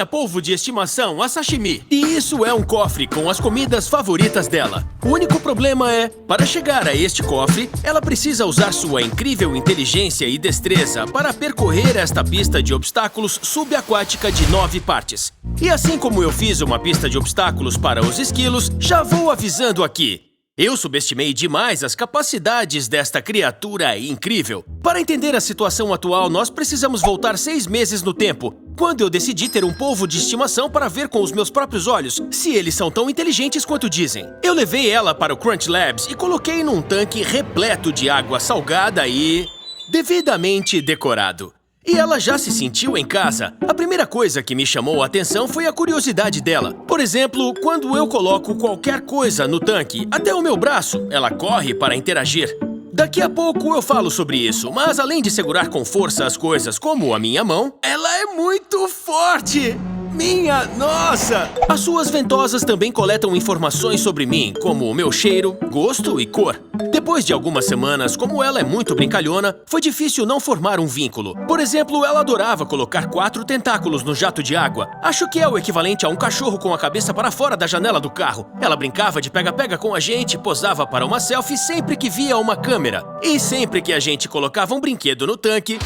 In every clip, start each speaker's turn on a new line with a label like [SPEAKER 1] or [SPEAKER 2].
[SPEAKER 1] polvo de estimação, a sashimi. E isso é um cofre com as comidas favoritas dela. O único problema é, para chegar a este cofre, ela precisa usar sua incrível inteligência e destreza para percorrer esta pista de obstáculos subaquática de 9 partes. E assim como eu fiz uma pista de obstáculos para os esquilos, já vou avisando aqui. Eu subestimei demais as capacidades desta criatura incrível. Para entender a situação atual, nós precisamos voltar 6 meses no tempo, quando eu decidi ter um polvo de estimação para ver com os meus próprios olhos se eles são tão inteligentes quanto dizem. Eu levei ela para o Crunch Labs e coloquei num tanque repleto de água salgada e devidamente decorado. E ela já se sentiu em casa. A primeira coisa que me chamou a atenção foi a curiosidade dela. Por exemplo, quando eu coloco qualquer coisa no tanque, até o meu braço, ela corre para interagir. Daqui a pouco eu falo sobre isso, mas além de segurar com força as coisas como a minha mão, ela é muito forte! Minha nossa! As suas ventosas também coletam informações sobre mim, como o meu cheiro, gosto e cor. Depois de algumas semanas, como ela é muito brincalhona, foi difícil não formar um vínculo. Por exemplo, ela adorava colocar 4 tentáculos no jato de água. Acho que é o equivalente a um cachorro com a cabeça para fora da janela do carro. Ela brincava de pega-pega com a gente, posava para uma selfie sempre que via uma câmera. E sempre que a gente colocava um brinquedo no tanque,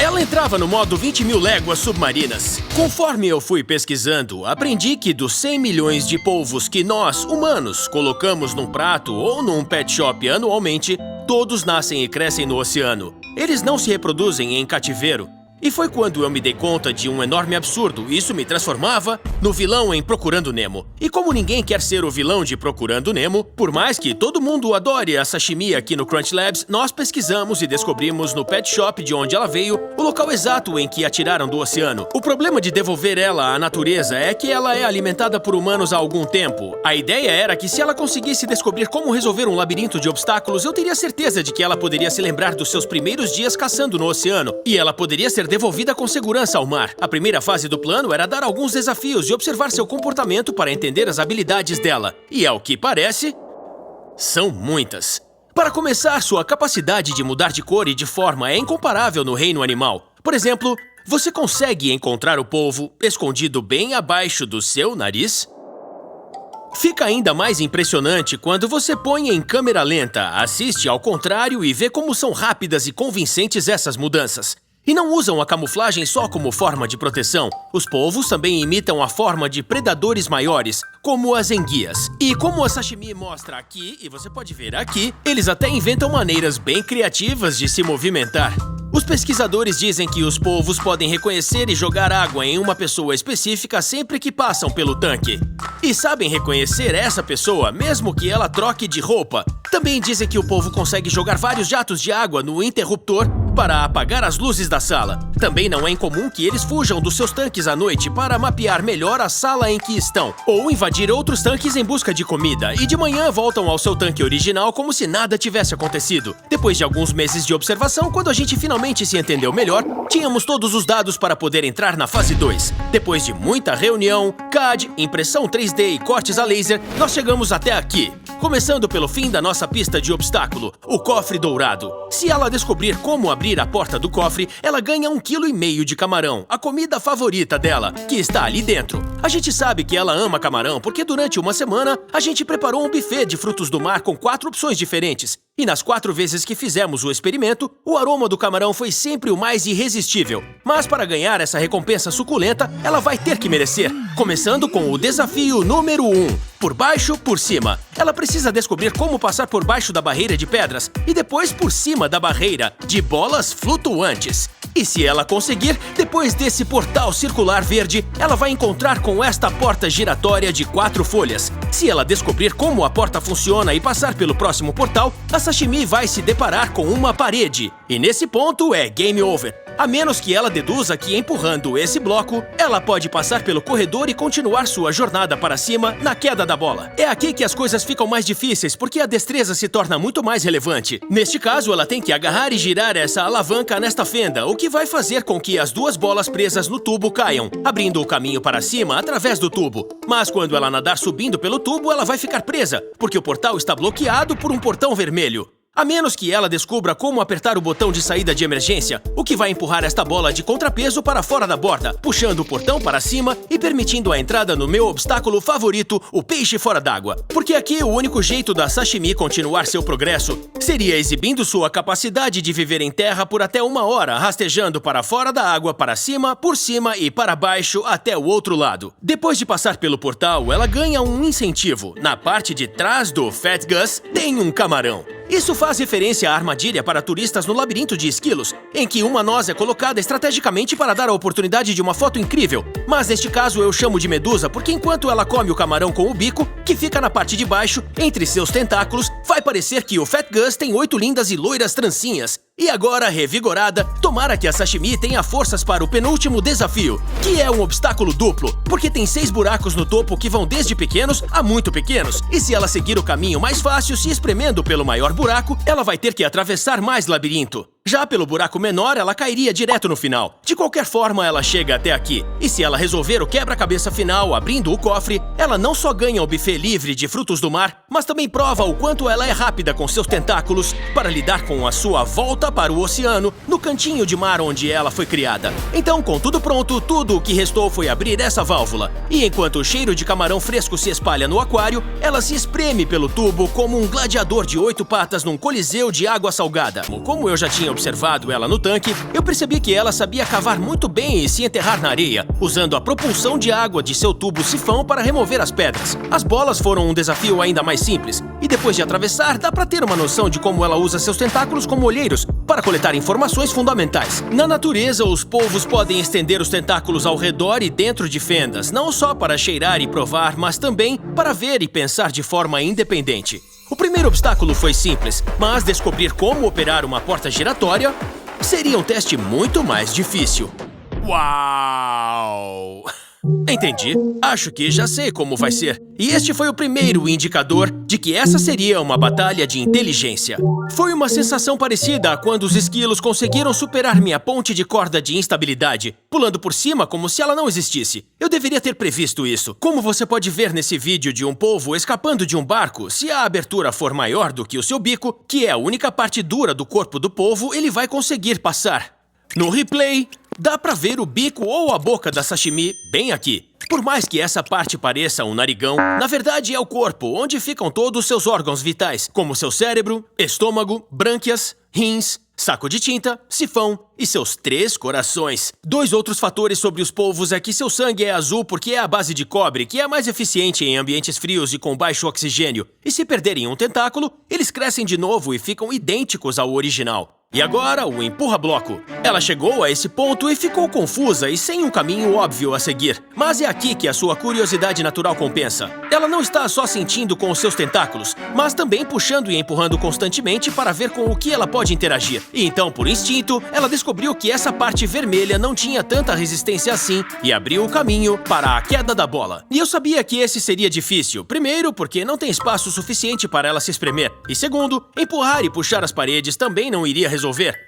[SPEAKER 1] ela entrava no modo 20.000 léguas submarinas. Conforme eu fui pesquisando, aprendi que dos 100 milhões de polvos que nós, humanos, colocamos num prato ou num pet shop anualmente, todos nascem e crescem no oceano. Eles não se reproduzem em cativeiro. E foi quando eu me dei conta de um enorme absurdo. Isso me transformava no vilão em Procurando Nemo. E como ninguém quer ser o vilão de Procurando Nemo, por mais que todo mundo adore a sashimi aqui no Crunch Labs, nós pesquisamos e descobrimos no pet shop de onde ela veio o local exato em que a tiraram do oceano. O problema de devolver ela à natureza é que ela é alimentada por humanos há algum tempo. A ideia era que se ela conseguisse descobrir como resolver um labirinto de obstáculos, eu teria certeza de que ela poderia se lembrar dos seus primeiros dias caçando no oceano. E ela poderia ser devolvida com segurança ao mar. A primeira fase do plano era dar alguns desafios e observar seu comportamento para entender as habilidades dela. E ao que parece, são muitas. Para começar, sua capacidade de mudar de cor e de forma é incomparável no reino animal. Por exemplo, você consegue encontrar o polvo escondido bem abaixo do seu nariz? Fica ainda mais impressionante quando você põe em câmera lenta, assiste ao contrário e vê como são rápidas e convincentes essas mudanças. E não usam a camuflagem só como forma de proteção. Os polvos também imitam a forma de predadores maiores, como as enguias. E como a sashimi mostra aqui, e você pode ver aqui, eles até inventam maneiras bem criativas de se movimentar. Os pesquisadores dizem que os polvos podem reconhecer e jogar água em uma pessoa específica sempre que passam pelo tanque. E sabem reconhecer essa pessoa, mesmo que ela troque de roupa. Também dizem que o polvo consegue jogar vários jatos de água no interruptor para apagar as luzes da sala. Também não é incomum que eles fujam dos seus tanques à noite para mapear melhor a sala em que estão, ou invadir outros tanques em busca de comida, e de manhã voltam ao seu tanque original como se nada tivesse acontecido. Depois de alguns meses de observação, quando a gente finalmente se entendeu melhor, tínhamos todos os dados para poder entrar na fase 2. Depois de muita reunião, CAD, impressão 3D e cortes a laser, nós chegamos até aqui. Começando pelo fim da nossa pista de obstáculo, o cofre dourado. Se ela descobrir como abrir a porta do cofre, ela ganha 1,5 kg de camarão, a comida favorita dela, que está ali dentro. A gente sabe que ela ama camarão porque durante uma semana a gente preparou um buffet de frutos do mar com 4 opções diferentes. E nas 4 vezes que fizemos o experimento, o aroma do camarão foi sempre o mais irresistível. Mas para ganhar essa recompensa suculenta, ela vai ter que merecer. Começando com o desafio número 1. Por baixo, por cima. Ela precisa descobrir como passar por baixo da barreira de pedras e depois por cima da barreira de bolas flutuantes. E se ela conseguir, depois desse portal circular verde, ela vai encontrar com esta porta giratória de 4 folhas. Se ela descobrir como a porta funciona e passar pelo próximo portal, a sashimi vai se deparar com uma parede. E nesse ponto é game over. A menos que ela deduza que empurrando esse bloco, ela pode passar pelo corredor e continuar sua jornada para cima na queda da bola. É aqui que as coisas ficam mais difíceis, porque a destreza se torna muito mais relevante. Neste caso, ela tem que agarrar e girar essa alavanca nesta fenda, o que vai fazer com que as 2 bolas presas no tubo caiam, abrindo o caminho para cima através do tubo. Mas quando ela nadar subindo pelo tubo, ela vai ficar presa, porque o portal está bloqueado por um portão vermelho. A menos que ela descubra como apertar o botão de saída de emergência, o que vai empurrar esta bola de contrapeso para fora da borda, puxando o portão para cima e permitindo a entrada no meu obstáculo favorito, o peixe fora d'água. Porque aqui o único jeito da sashimi continuar seu progresso seria exibindo sua capacidade de viver em terra por até 1 hora, rastejando para fora da água, para cima, por cima e para baixo até o outro lado. Depois de passar pelo portal, ela ganha um incentivo. Na parte de trás do Fat Gus tem um camarão. Isso faz referência à armadilha para turistas no labirinto de esquilos, em que uma noz é colocada estrategicamente para dar a oportunidade de uma foto incrível. Mas neste caso eu chamo de medusa porque enquanto ela come o camarão com o bico, que fica na parte de baixo, entre seus tentáculos, vai parecer que o Fat Gus tem 8 lindas e loiras trancinhas. E agora, revigorada, tomara que a sashimi tenha forças para o penúltimo desafio, que é um obstáculo duplo, porque tem 6 buracos no topo que vão desde pequenos a muito pequenos. E se ela seguir o caminho mais fácil, se espremendo pelo maior buraco, ela vai ter que atravessar mais labirinto. Já pelo buraco menor, ela cairia direto no final. De qualquer forma, ela chega até aqui. E se ela resolver o quebra-cabeça final abrindo o cofre, ela não só ganha o buffet livre de frutos do mar, mas também prova o quanto ela é rápida com seus tentáculos para lidar com a sua volta para o oceano, no cantinho de mar onde ela foi criada. Então, com tudo pronto, tudo o que restou foi abrir essa válvula. E enquanto o cheiro de camarão fresco se espalha no aquário, ela se espreme pelo tubo como um gladiador de 8 patas num coliseu de água salgada. Como eu já tinha observado ela no tanque, eu percebi que ela sabia cavar muito bem e se enterrar na areia, usando a propulsão de água de seu tubo sifão para remover as pedras. As bolas foram um desafio ainda mais simples, e depois de atravessar, dá para ter uma noção de como ela usa seus tentáculos como olheiros para coletar informações fundamentais. Na natureza, os polvos podem estender os tentáculos ao redor e dentro de fendas, não só para cheirar e provar, mas também para ver e pensar de forma independente. O primeiro obstáculo foi simples, mas descobrir como operar uma porta giratória seria um teste muito mais difícil. Uau! Entendi. Acho que já sei como vai ser. E este foi o primeiro indicador de que essa seria uma batalha de inteligência. Foi uma sensação parecida a quando os esquilos conseguiram superar minha ponte de corda de instabilidade, pulando por cima como se ela não existisse. Eu deveria ter previsto isso. Como você pode ver nesse vídeo de um polvo escapando de um barco, se a abertura for maior do que o seu bico, que é a única parte dura do corpo do polvo, ele vai conseguir passar. No replay, dá pra ver o bico ou a boca da sashimi bem aqui. Por mais que essa parte pareça um narigão, na verdade é o corpo, onde ficam todos seus órgãos vitais, como seu cérebro, estômago, brânquias, rins, saco de tinta, sifão e seus 3 corações. 2 outros fatores sobre os polvos é que seu sangue é azul porque é a base de cobre, que é mais eficiente em ambientes frios e com baixo oxigênio. E se perderem um tentáculo, eles crescem de novo e ficam idênticos ao original. E agora, o empurra-bloco. Ela chegou a esse ponto e ficou confusa e sem um caminho óbvio a seguir. Mas é aqui que a sua curiosidade natural compensa. Ela não está só sentindo com os seus tentáculos, mas também puxando e empurrando constantemente para ver com o que ela pode interagir. E então, por instinto, ela descobriu que essa parte vermelha não tinha tanta resistência assim e abriu o caminho para a queda da bola. E eu sabia que esse seria difícil. Primeiro, porque não tem espaço suficiente para ela se espremer. E segundo, empurrar e puxar as paredes também não iria resolver.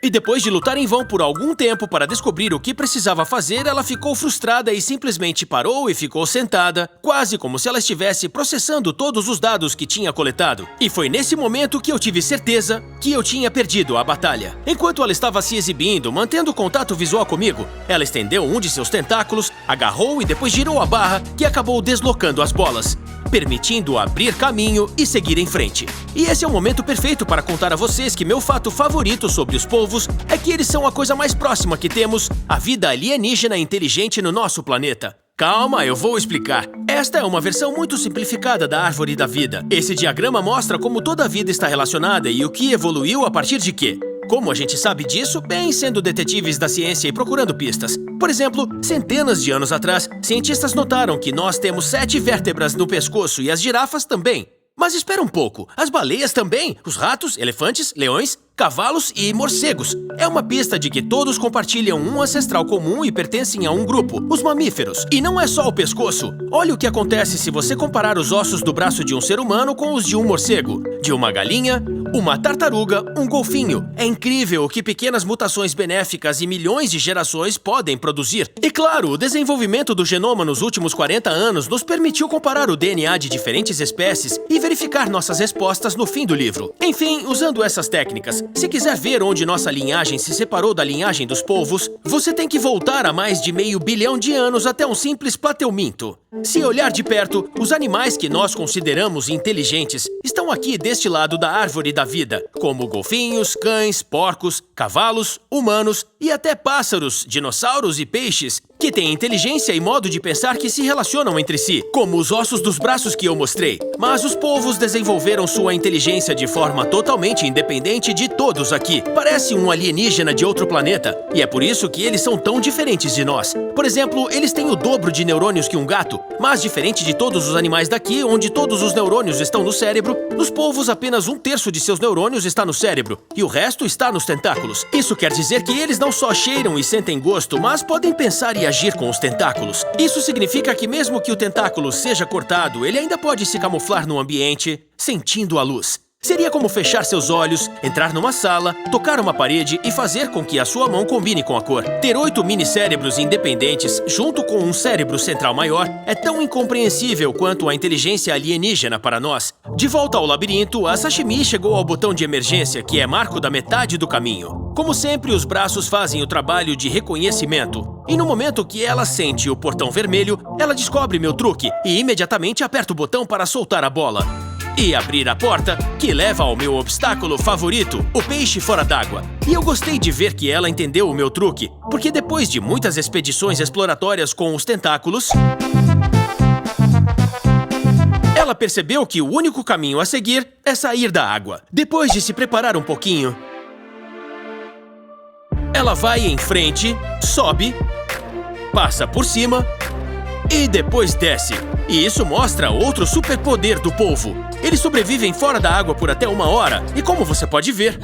[SPEAKER 1] E depois de lutar em vão por algum tempo para descobrir o que precisava fazer, ela ficou frustrada e simplesmente parou e ficou sentada, quase como se ela estivesse processando todos os dados que tinha coletado. E foi nesse momento que eu tive certeza que eu tinha perdido a batalha. Enquanto ela estava se exibindo, mantendo contato visual comigo, ela estendeu um de seus tentáculos, agarrou e depois girou a barra, que acabou deslocando as bolas, permitindo abrir caminho e seguir em frente. E esse é o momento perfeito para contar a vocês que meu fato favorito sobre os polvos é que eles são a coisa mais próxima que temos à vida alienígena inteligente no nosso planeta. Calma, eu vou explicar. Esta é uma versão muito simplificada da árvore da vida. Esse diagrama mostra como toda a vida está relacionada e o que evoluiu a partir de quê. Como a gente sabe disso? Bem, sendo detetives da ciência e procurando pistas. Por exemplo, centenas de anos atrás, cientistas notaram que nós temos 7 vértebras no pescoço e as girafas também. Mas espera um pouco, as baleias também, os ratos, elefantes, leões, cavalos e morcegos. É uma pista de que todos compartilham um ancestral comum e pertencem a um grupo, os mamíferos. E não é só o pescoço. Olha o que acontece se você comparar os ossos do braço de um ser humano com os de um morcego, de uma galinha, uma tartaruga, um golfinho. É incrível o que pequenas mutações benéficas e milhões de gerações podem produzir. E claro, o desenvolvimento do genoma nos últimos 40 anos nos permitiu comparar o DNA de diferentes espécies e verificar nossas respostas no fim do livro. Enfim, usando essas técnicas, se quiser ver onde nossa linhagem se separou da linhagem dos polvos, você tem que voltar a mais de meio bilhão de anos até um simples plateuminto. Se olhar de perto, os animais que nós consideramos inteligentes estão aqui deste lado da árvore da vida, como golfinhos, cães, porcos, cavalos, humanos e até pássaros, dinossauros e peixes, que têm inteligência e modo de pensar que se relacionam entre si, como os ossos dos braços que eu mostrei. Mas os polvos desenvolveram sua inteligência de forma totalmente independente de todos aqui. Parece um alienígena de outro planeta, e é por isso que eles são tão diferentes de nós. Por exemplo, eles têm o dobro de neurônios que um gato, mas diferente de todos os animais daqui, onde todos os neurônios estão no cérebro, nos polvos apenas 1/3 de seus neurônios está no cérebro, e o resto está nos tentáculos. Isso quer dizer que eles não só cheiram e sentem gosto, mas podem pensar e agir com os tentáculos. Isso significa que mesmo que o tentáculo seja cortado, ele ainda pode se camuflar no ambiente, sentindo a luz. Seria como fechar seus olhos, entrar numa sala, tocar uma parede e fazer com que a sua mão combine com a cor. Ter 8 mini-cérebros independentes, junto com um cérebro central maior, é tão incompreensível quanto a inteligência alienígena para nós. De volta ao labirinto, a Sashimi chegou ao botão de emergência, que é marco da metade do caminho. Como sempre, os braços fazem o trabalho de reconhecimento. E no momento que ela sente o portão vermelho, ela descobre meu truque e imediatamente aperta o botão para soltar a bola e abrir a porta, que leva ao meu obstáculo favorito, o peixe fora d'água. E eu gostei de ver que ela entendeu o meu truque, porque depois de muitas expedições exploratórias com os tentáculos, ela percebeu que o único caminho a seguir é sair da água. Depois de se preparar um pouquinho, ela vai em frente, sobe, passa por cima e depois desce. E isso mostra outro superpoder do polvo. Eles sobrevivem fora da água por até 1 hora. E como você pode ver...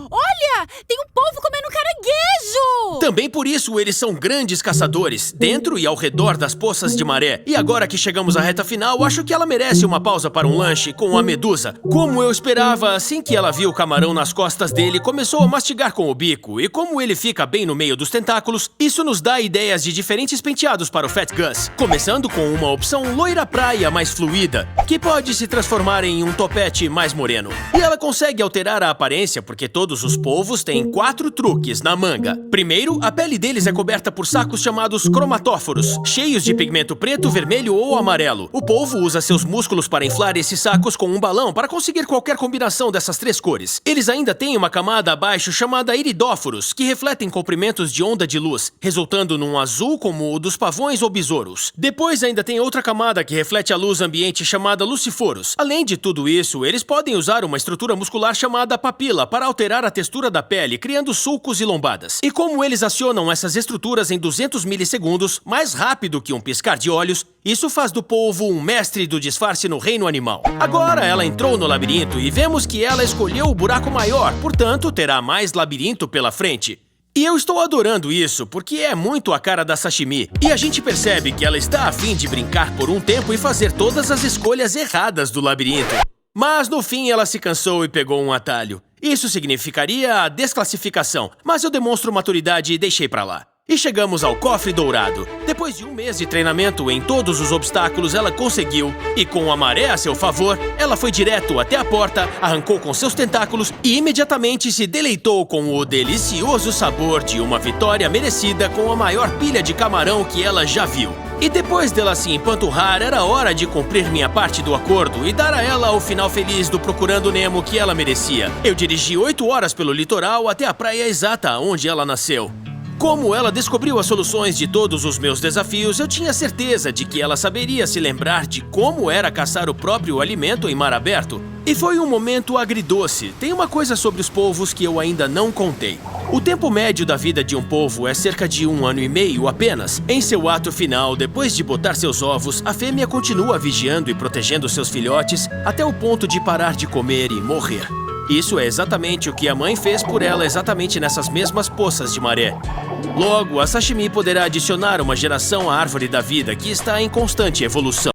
[SPEAKER 2] Olha! Tem um polvo comendo caranguejo!
[SPEAKER 1] Também por isso eles são grandes caçadores, dentro e ao redor das poças de maré. E agora que chegamos à reta final, acho que ela merece uma pausa para um lanche com a medusa. Como eu esperava, assim que ela viu o camarão nas costas dele, começou a mastigar com o bico. E como ele fica bem no meio dos tentáculos, isso nos dá ideias de diferentes penteados para o Fat Gus. Começando com uma opção loira praia mais fluida, que pode se transformar em um topete mais moreno. E ela consegue alterar a aparência porque todos os polvos têm 4 truques na manga. Primeiro, a pele deles é coberta por sacos chamados cromatóforos, cheios de pigmento preto, vermelho ou amarelo. O polvo usa seus músculos para inflar esses sacos com um balão para conseguir qualquer combinação dessas 3 cores. Eles ainda têm uma camada abaixo chamada iridóforos, que refletem comprimentos de onda de luz, resultando num azul como o dos pavões ou besouros. Depois ainda tem outra camada que reflete a luz ambiente chamada luciforos. Além de tudo isso, eles podem usar uma estrutura muscular chamada papila para alterar a textura da pele, criando sulcos e lombadas. E como eles acionam essas estruturas em 200 milissegundos, mais rápido que um piscar de olhos, isso faz do polvo um mestre do disfarce no reino animal. Agora ela entrou no labirinto e vemos que ela escolheu o buraco maior, portanto terá mais labirinto pela frente. E eu estou adorando isso, porque é muito a cara da Sashimi. E a gente percebe que ela está a fim de brincar por um tempo e fazer todas as escolhas erradas do labirinto. Mas no fim ela se cansou e pegou um atalho. Isso significaria a desclassificação, mas eu demonstro maturidade e deixei pra lá. E chegamos ao cofre dourado. Depois de 1 mês de treinamento em todos os obstáculos, ela conseguiu. E com a maré a seu favor, ela foi direto até a porta, arrancou com seus tentáculos e imediatamente se deleitou com o delicioso sabor de uma vitória merecida com a maior pilha de camarão que ela já viu. E depois dela se empanturrar, era hora de cumprir minha parte do acordo e dar a ela o final feliz do Procurando Nemo que ela merecia. Eu dirigi 8 horas pelo litoral até a praia exata onde ela nasceu. Como ela descobriu as soluções de todos os meus desafios, eu tinha certeza de que ela saberia se lembrar de como era caçar o próprio alimento em mar aberto. E foi um momento agridoce. Tem uma coisa sobre os polvos que eu ainda não contei. O tempo médio da vida de um polvo é cerca de 1 ano e meio apenas. Em seu ato final, depois de botar seus ovos, a fêmea continua vigiando e protegendo seus filhotes até o ponto de parar de comer e morrer. Isso é exatamente o que a mãe fez por ela exatamente nessas mesmas poças de maré. Logo, a sashimi poderá adicionar uma geração à árvore da vida que está em constante evolução.